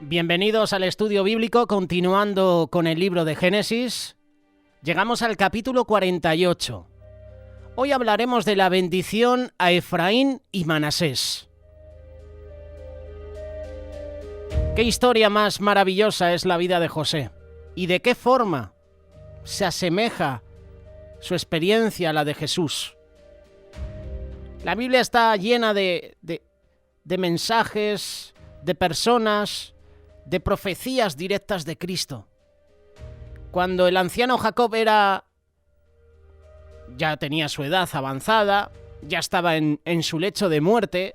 Bienvenidos al estudio bíblico, continuando con el libro de Génesis. Llegamos al capítulo 48. Hoy hablaremos de la bendición a Efraín y Manasés. Qué historia más maravillosa es la vida de José, y de qué forma se asemeja su experiencia a la de Jesús. La Biblia está llena de mensajes, de personas, de profecías directas de Cristo. Cuando el anciano Jacob ya tenía su edad avanzada, ya estaba en su lecho de muerte,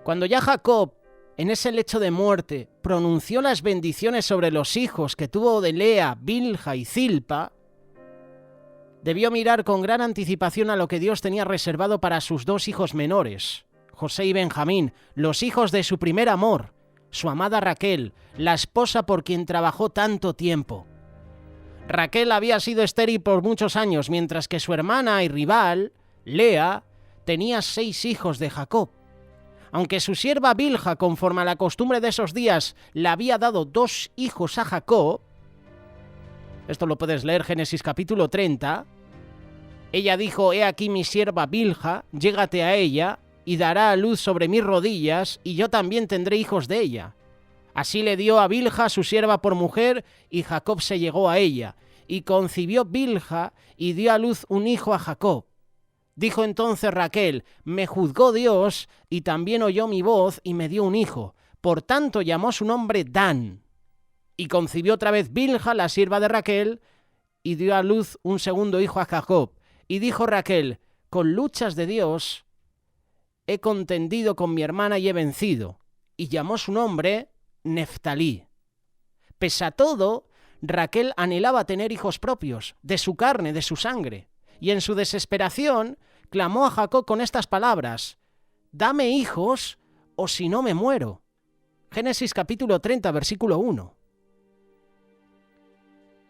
cuando ya Jacob, en ese lecho de muerte, pronunció las bendiciones sobre los hijos que tuvo de Lea, Bilha y Zilpa, debió mirar con gran anticipación a lo que Dios tenía reservado para sus dos hijos menores, José y Benjamín, los hijos de su primer amor, su amada Raquel, la esposa por quien trabajó tanto tiempo. Raquel había sido estéril por muchos años, mientras que su hermana y rival, Lea, tenía 6 hijos de Jacob. Aunque su sierva Bilha, conforme a la costumbre de esos días, le había dado 2 hijos a Jacob, esto lo puedes leer Génesis capítulo 30, ella dijo: «He aquí mi sierva Bilha, llégate a ella, y dará a luz sobre mis rodillas, y yo también tendré hijos de ella». Así le dio a Bilha su sierva por mujer, y Jacob se llegó a ella. Y concibió Bilha, y dio a luz un hijo a Jacob. Dijo entonces Raquel: «Me juzgó Dios, y también oyó mi voz, y me dio un hijo». Por tanto llamó su nombre Dan. Y concibió otra vez Bilha, la sierva de Raquel, y dio a luz un segundo hijo a Jacob. Y dijo Raquel: «Con luchas de Dios he contendido con mi hermana y he vencido». Y llamó su nombre Neftalí. Pese a todo, Raquel anhelaba tener hijos propios, de su carne, de su sangre. Y en su desesperación clamó a Jacob con estas palabras: «Dame hijos, o si no me muero». Génesis capítulo 30, versículo 1.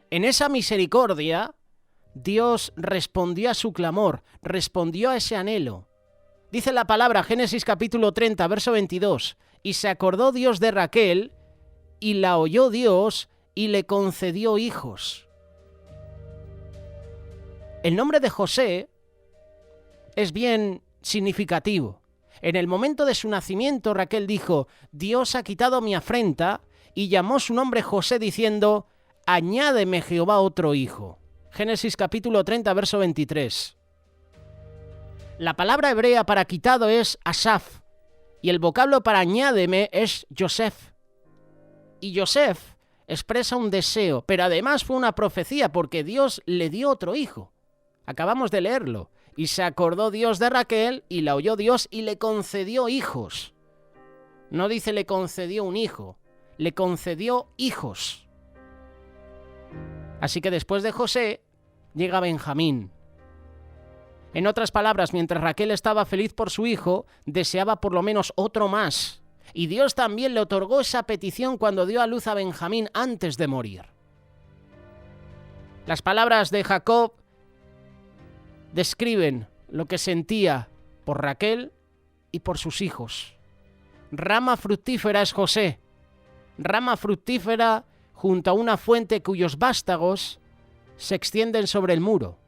En esa misericordia, Dios respondió a su clamor, respondió a ese anhelo. Dice la palabra, Génesis capítulo 30, verso 22, «Y se acordó Dios de Raquel, y la oyó Dios, y le concedió hijos». El nombre de José es bien significativo. En el momento de su nacimiento, Raquel dijo: «Dios ha quitado mi afrenta», y llamó su nombre José diciendo: «Añádeme Jehová otro hijo». Génesis capítulo 30, verso 23. La palabra hebrea para quitado es asaf, y el vocablo para añádeme es Yosef. Y Yosef expresa un deseo, pero además fue una profecía, porque Dios le dio otro hijo. Acabamos de leerlo. «Y se acordó Dios de Raquel, y la oyó Dios, y le concedió hijos». No dice le concedió un hijo, le concedió hijos. Así que después de José llega Benjamín. En otras palabras, mientras Raquel estaba feliz por su hijo, deseaba por lo menos otro más. Y Dios también le otorgó esa petición cuando dio a luz a Benjamín antes de morir. Las palabras de Jacob describen lo que sentía por Raquel y por sus hijos. Rama fructífera es José, rama fructífera junto a una fuente cuyos vástagos se extienden sobre el muro.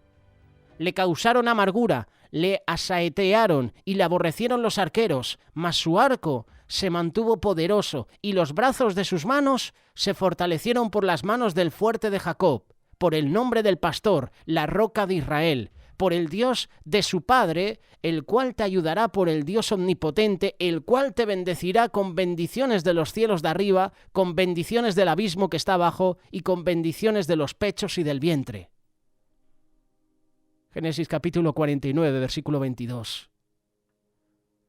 Le causaron amargura, le asaetearon y le aborrecieron los arqueros, mas su arco se mantuvo poderoso, y los brazos de sus manos se fortalecieron por las manos del fuerte de Jacob, por el nombre del pastor, la roca de Israel, por el Dios de su padre, el cual te ayudará, por el Dios omnipotente, el cual te bendecirá con bendiciones de los cielos de arriba, con bendiciones del abismo que está abajo, y con bendiciones de los pechos y del vientre. Génesis capítulo 49, versículo 22.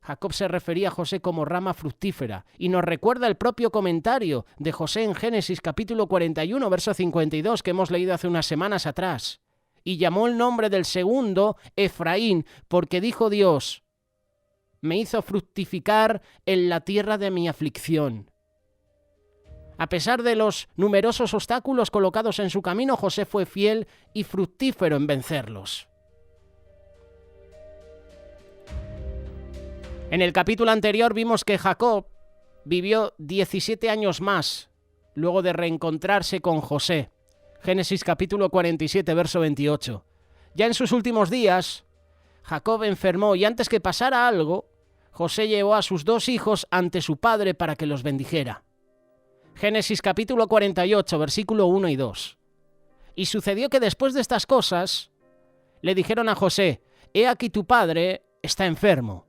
Jacob se refería a José como rama fructífera, y nos recuerda el propio comentario de José en Génesis capítulo 41, verso 52, que hemos leído hace unas semanas atrás. «Y llamó el nombre del segundo Efraín, porque dijo Dios: me hizo fructificar en la tierra de mi aflicción». A pesar de los numerosos obstáculos colocados en su camino, José fue fiel y fructífero en vencerlos. En el capítulo anterior vimos que Jacob vivió 17 años más luego de reencontrarse con José. Génesis capítulo 47, verso 28. Ya en sus últimos días, Jacob enfermó y antes que pasara algo, José llevó a sus 2 hijos ante su padre para que los bendijera. Génesis capítulo 48, versículo 1 y 2. Y sucedió que después de estas cosas, le dijeron a José: «He aquí tu padre está enfermo».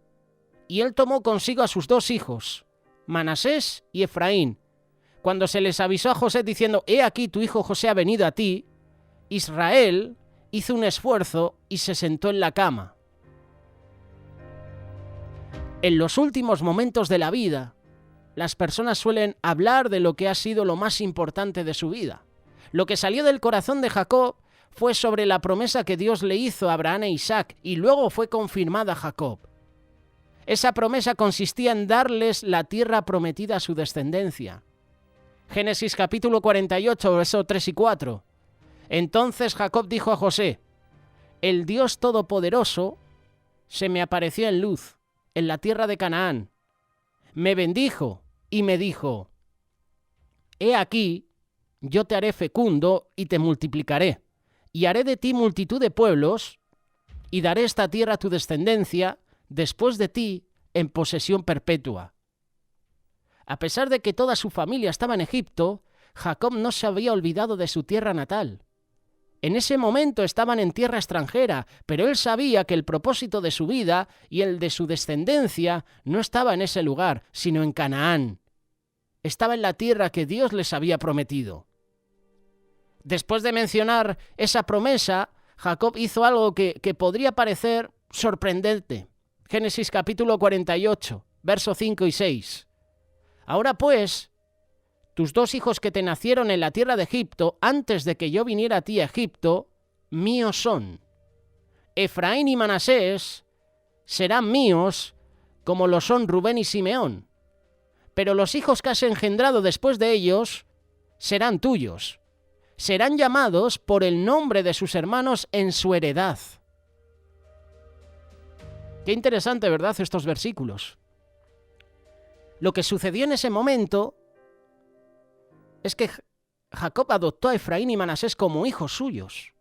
Y él tomó consigo a sus 2 hijos, Manasés y Efraín. Cuando se les avisó a José diciendo: «He aquí tu hijo José ha venido a ti», Israel hizo un esfuerzo y se sentó en la cama. En los últimos momentos de la vida, las personas suelen hablar de lo que ha sido lo más importante de su vida. Lo que salió del corazón de Jacob fue sobre la promesa que Dios le hizo a Abraham e Isaac y luego fue confirmada a Jacob. Esa promesa consistía en darles la tierra prometida a su descendencia. Génesis capítulo 48, versos 3 y 4. Entonces Jacob dijo a José: «El Dios Todopoderoso se me apareció en luz, en la tierra de Canaán. Me bendijo y me dijo: He aquí, yo te haré fecundo y te multiplicaré, y haré de ti multitud de pueblos, y daré esta tierra a tu descendencia después de ti en posesión perpetua». A pesar de que toda su familia estaba en Egipto, Jacob no se había olvidado de su tierra natal. En ese momento estaban en tierra extranjera, pero él sabía que el propósito de su vida y el de su descendencia no estaba en ese lugar, sino en Canaán. Estaba en la tierra que Dios les había prometido. Después de mencionar esa promesa, Jacob hizo algo que podría parecer sorprendente. Génesis capítulo 48, versos 5 y 6. «Ahora pues, tus 2 hijos que te nacieron en la tierra de Egipto, antes de que yo viniera a ti a Egipto, míos son. Efraín y Manasés serán míos, como lo son Rubén y Simeón. Pero los hijos que has engendrado después de ellos serán tuyos. Serán llamados por el nombre de sus hermanos en su heredad». Qué interesante, ¿verdad?, estos versículos. Lo que sucedió en ese momento es que Jacob adoptó a Efraín y Manasés como hijos suyos.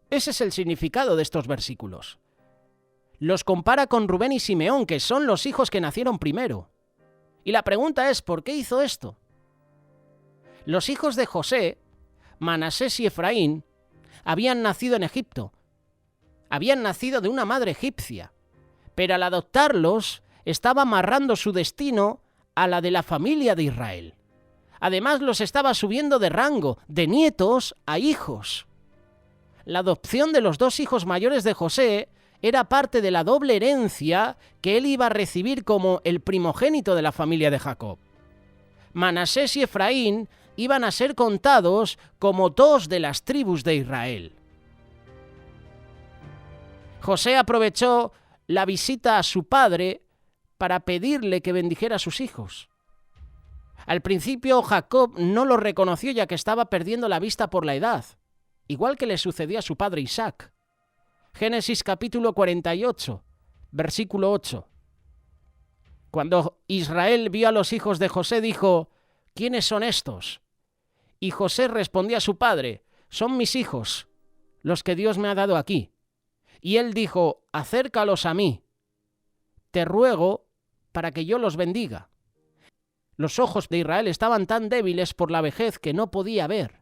Ese es el significado de estos versículos. Los compara con Rubén y Simeón, que son los hijos que nacieron primero. Y la pregunta es, ¿por qué hizo esto? Los hijos de José, Manasés y Efraín, habían nacido en Egipto. Habían nacido de una madre egipcia. Pero al adoptarlos, estaba amarrando su destino a la de la familia de Israel. Además, los estaba subiendo de rango, de nietos a hijos. La adopción de los 2 hijos mayores de José era parte de la doble herencia que él iba a recibir como el primogénito de la familia de Jacob. Manasés y Efraín iban a ser contados como 2 de las tribus de Israel. José aprovechó la visita a su padre para pedirle que bendijera a sus hijos. Al principio Jacob no lo reconoció ya que estaba perdiendo la vista por la edad, igual que le sucedió a su padre Isaac. Génesis capítulo 48, versículo 8. Cuando Israel vio a los hijos de José, dijo: «¿Quiénes son estos?». Y José respondió a su padre: «Son mis hijos, los que Dios me ha dado aquí». Y él dijo: «Acércalos a mí. Te ruego para que yo los bendiga». Los ojos de Israel estaban tan débiles por la vejez que no podía ver.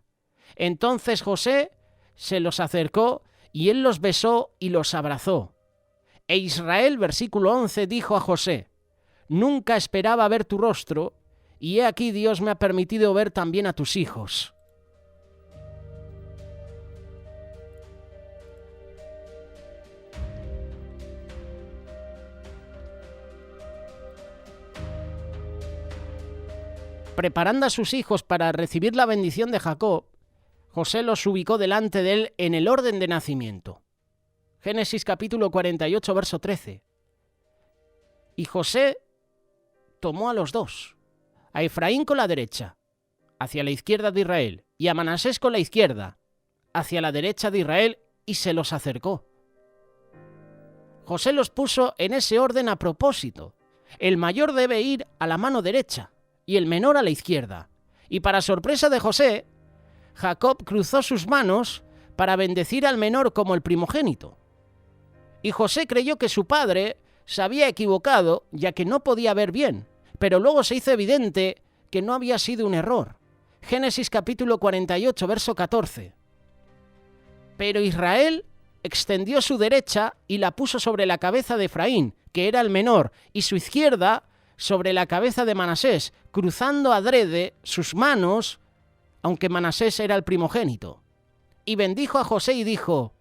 Entonces José se los acercó y él los besó y los abrazó. E Israel, versículo 11, dijo a José: «Nunca esperaba ver tu rostro, y he aquí Dios me ha permitido ver también a tus hijos». Preparando a sus hijos para recibir la bendición de Jacob, José los ubicó delante de él en el orden de nacimiento. Génesis capítulo 48, verso 13. Y José tomó a los 2, a Efraín con la derecha, hacia la izquierda de Israel, y a Manasés con la izquierda, hacia la derecha de Israel, y se los acercó. José los puso en ese orden a propósito. El mayor debe ir a la mano derecha, y el menor a la izquierda. Y para sorpresa de José, Jacob cruzó sus manos para bendecir al menor como el primogénito. Y José creyó que su padre se había equivocado, ya que no podía ver bien, pero luego se hizo evidente que no había sido un error. Génesis capítulo 48, verso 14. Pero Israel extendió su derecha y la puso sobre la cabeza de Efraín, que era el menor, y su izquierda sobre la cabeza de Manasés, cruzando adrede sus manos, aunque Manasés era el primogénito. Y bendijo a José y dijo: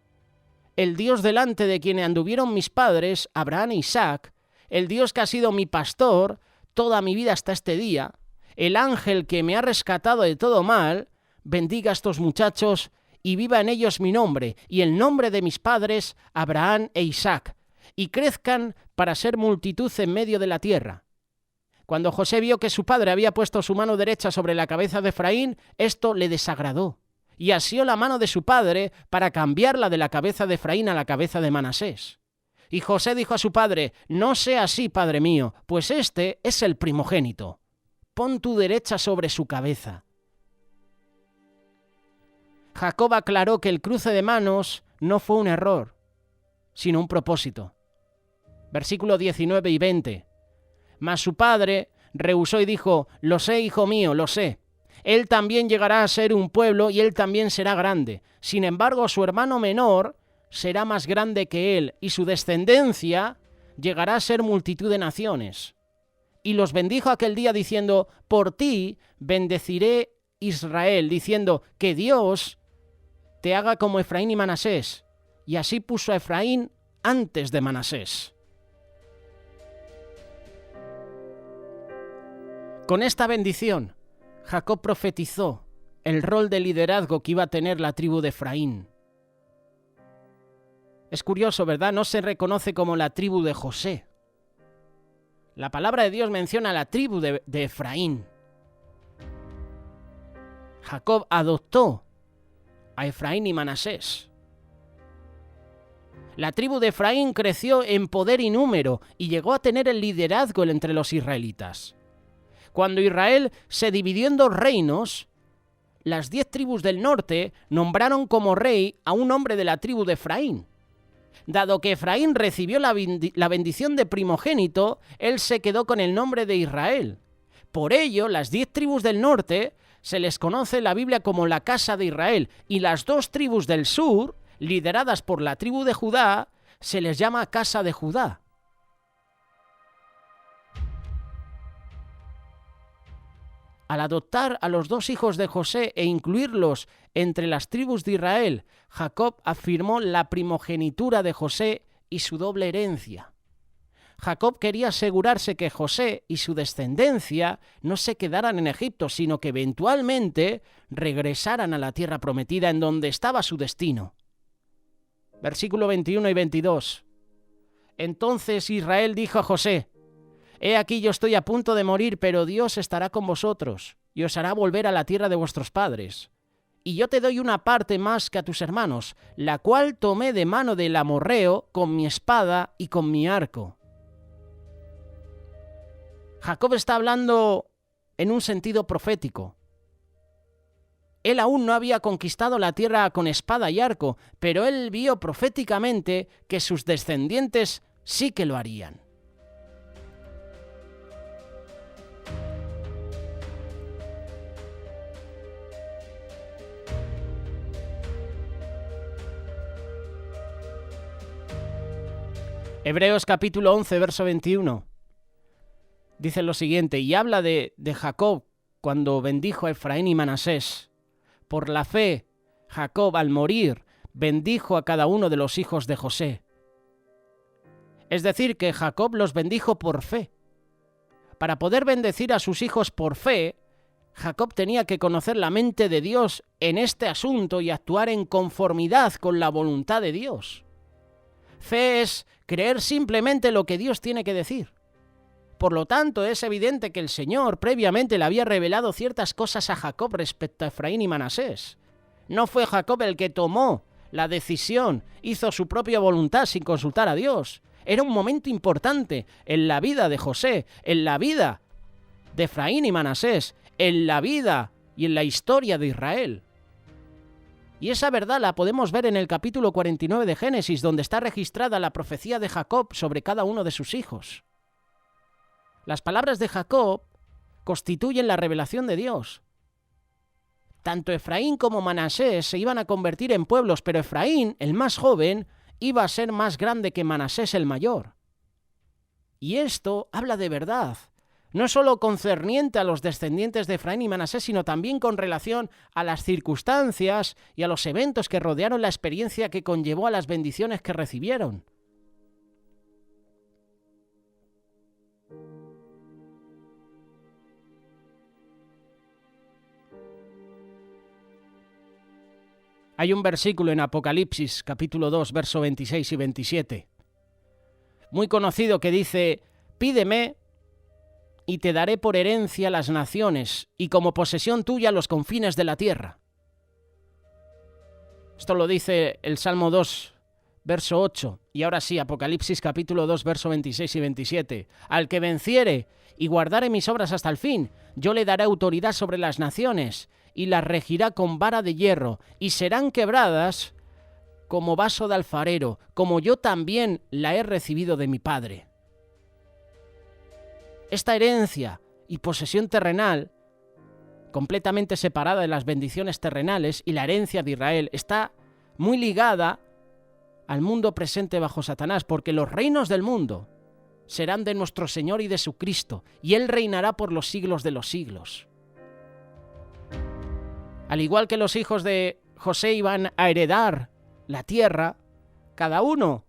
el Dios delante de quien anduvieron mis padres, Abraham e Isaac, el Dios que ha sido mi pastor toda mi vida hasta este día, el ángel que me ha rescatado de todo mal, bendiga a estos muchachos y viva en ellos mi nombre y el nombre de mis padres, Abraham e Isaac, y crezcan para ser multitud en medio de la tierra. Cuando José vio que su padre había puesto su mano derecha sobre la cabeza de Efraín, esto le desagradó, y asió la mano de su padre para cambiarla de la cabeza de Efraín a la cabeza de Manasés. Y José dijo a su padre: no sea así, padre mío, pues este es el primogénito. Pon tu derecha sobre su cabeza. Jacob aclaró que el cruce de manos no fue un error, sino un propósito. Versículos 19 y 20. Mas su padre rehusó y dijo: lo sé, hijo mío, lo sé. Él también llegará a ser un pueblo y él también será grande. Sin embargo, su hermano menor será más grande que él y su descendencia llegará a ser multitud de naciones. Y los bendijo aquel día diciendo: por ti bendeciré Israel, diciendo: que Dios te haga como Efraín y Manasés. Y así puso a Efraín antes de Manasés. Con esta bendición, Jacob profetizó el rol de liderazgo que iba a tener la tribu de Efraín. Es curioso, ¿verdad? No se reconoce como la tribu de José. La palabra de Dios menciona la tribu de Efraín. Jacob adoptó a Efraín y Manasés. La tribu de Efraín creció en poder y número y llegó a tener el liderazgo entre los israelitas. Cuando Israel se dividió en 2 reinos, las 10 tribus del norte nombraron como rey a un hombre de la tribu de Efraín. Dado que Efraín recibió la bendición de primogénito, él se quedó con el nombre de Israel. Por ello, las 10 tribus del norte se les conoce en la Biblia como la casa de Israel, y las 2 tribus del sur, lideradas por la tribu de Judá, se les llama casa de Judá. Al adoptar a los 2 hijos de José e incluirlos entre las tribus de Israel, Jacob afirmó la primogenitura de José y su doble herencia. Jacob quería asegurarse que José y su descendencia no se quedaran en Egipto, sino que eventualmente regresaran a la tierra prometida en donde estaba su destino. Versículo 21 y 22. Entonces Israel dijo a José: he aquí yo estoy a punto de morir, pero Dios estará con vosotros y os hará volver a la tierra de vuestros padres. Y yo te doy una parte más que a tus hermanos, la cual tomé de mano del amorreo con mi espada y con mi arco. Jacob está hablando en un sentido profético. Él aún no había conquistado la tierra con espada y arco, pero él vio proféticamente que sus descendientes sí que lo harían. Hebreos capítulo 11, verso 21. Dice lo siguiente, y habla de Jacob cuando bendijo a Efraín y Manasés. Por la fe, Jacob al morir bendijo a cada uno de los hijos de José. Es decir, que Jacob los bendijo por fe. Para poder bendecir a sus hijos por fe, Jacob tenía que conocer la mente de Dios en este asunto y actuar en conformidad con la voluntad de Dios. Fe es creer simplemente lo que Dios tiene que decir. Por lo tanto, es evidente que el Señor previamente le había revelado ciertas cosas a Jacob respecto a Efraín y Manasés. No fue Jacob el que tomó la decisión, hizo su propia voluntad sin consultar a Dios. Era un momento importante en la vida de José, en la vida de Efraín y Manasés en la vida y en la historia de Israel. Y esa verdad la podemos ver en el capítulo 49 de Génesis, donde está registrada la profecía de Jacob sobre cada uno de sus hijos. Las palabras de Jacob constituyen la revelación de Dios. Tanto Efraín como Manasés se iban a convertir en pueblos, pero Efraín, el más joven, iba a ser más grande que Manasés el mayor. Y esto habla de verdad, no solo concerniente a los descendientes de Efraín y Manasés, sino también con relación a las circunstancias y a los eventos que rodearon la experiencia que conllevó a las bendiciones que recibieron. Hay un versículo en Apocalipsis, capítulo 2, verso 26 y 27, muy conocido, que dice: «Pídeme y te daré por herencia las naciones, y como posesión tuya los confines de la tierra». Esto lo dice el Salmo 2, verso 8. Y ahora sí, Apocalipsis capítulo 2, verso 26 y 27. «Al que venciere y guardare mis obras hasta el fin, yo le daré autoridad sobre las naciones, y las regirá con vara de hierro, y serán quebradas como vaso de alfarero, como yo también la he recibido de mi Padre». Esta herencia y posesión terrenal, completamente separada de las bendiciones terrenales y la herencia de Israel, está muy ligada al mundo presente bajo Satanás, porque los reinos del mundo serán de nuestro Señor y de su Cristo, y Él reinará por los siglos de los siglos. Al igual que los hijos de José iban a heredar la tierra, cada uno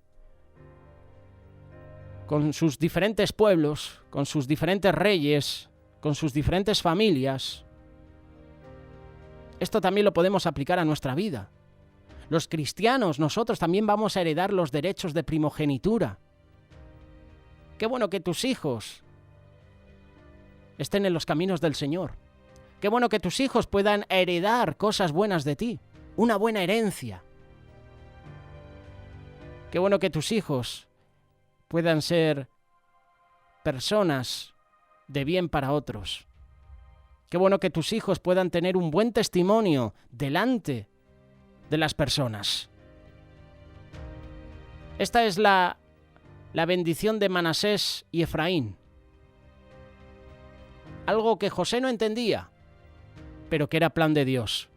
con sus diferentes pueblos, con sus diferentes reyes, con sus diferentes familias. Esto también lo podemos aplicar a nuestra vida. Los cristianos, nosotros también vamos a heredar los derechos de primogenitura. Qué bueno que tus hijos estén en los caminos del Señor. Qué bueno que tus hijos puedan heredar cosas buenas de ti, una buena herencia. Qué bueno que tus hijos puedan ser personas de bien para otros. Qué bueno que tus hijos puedan tener un buen testimonio delante de las personas. Esta es la bendición de Manasés y Efraín. Algo que José no entendía, pero que era plan de Dios.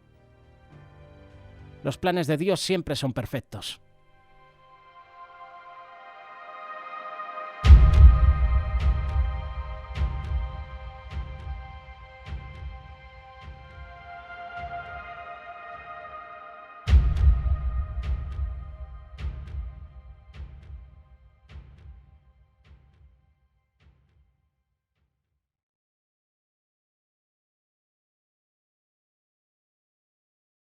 Los planes de Dios siempre son perfectos.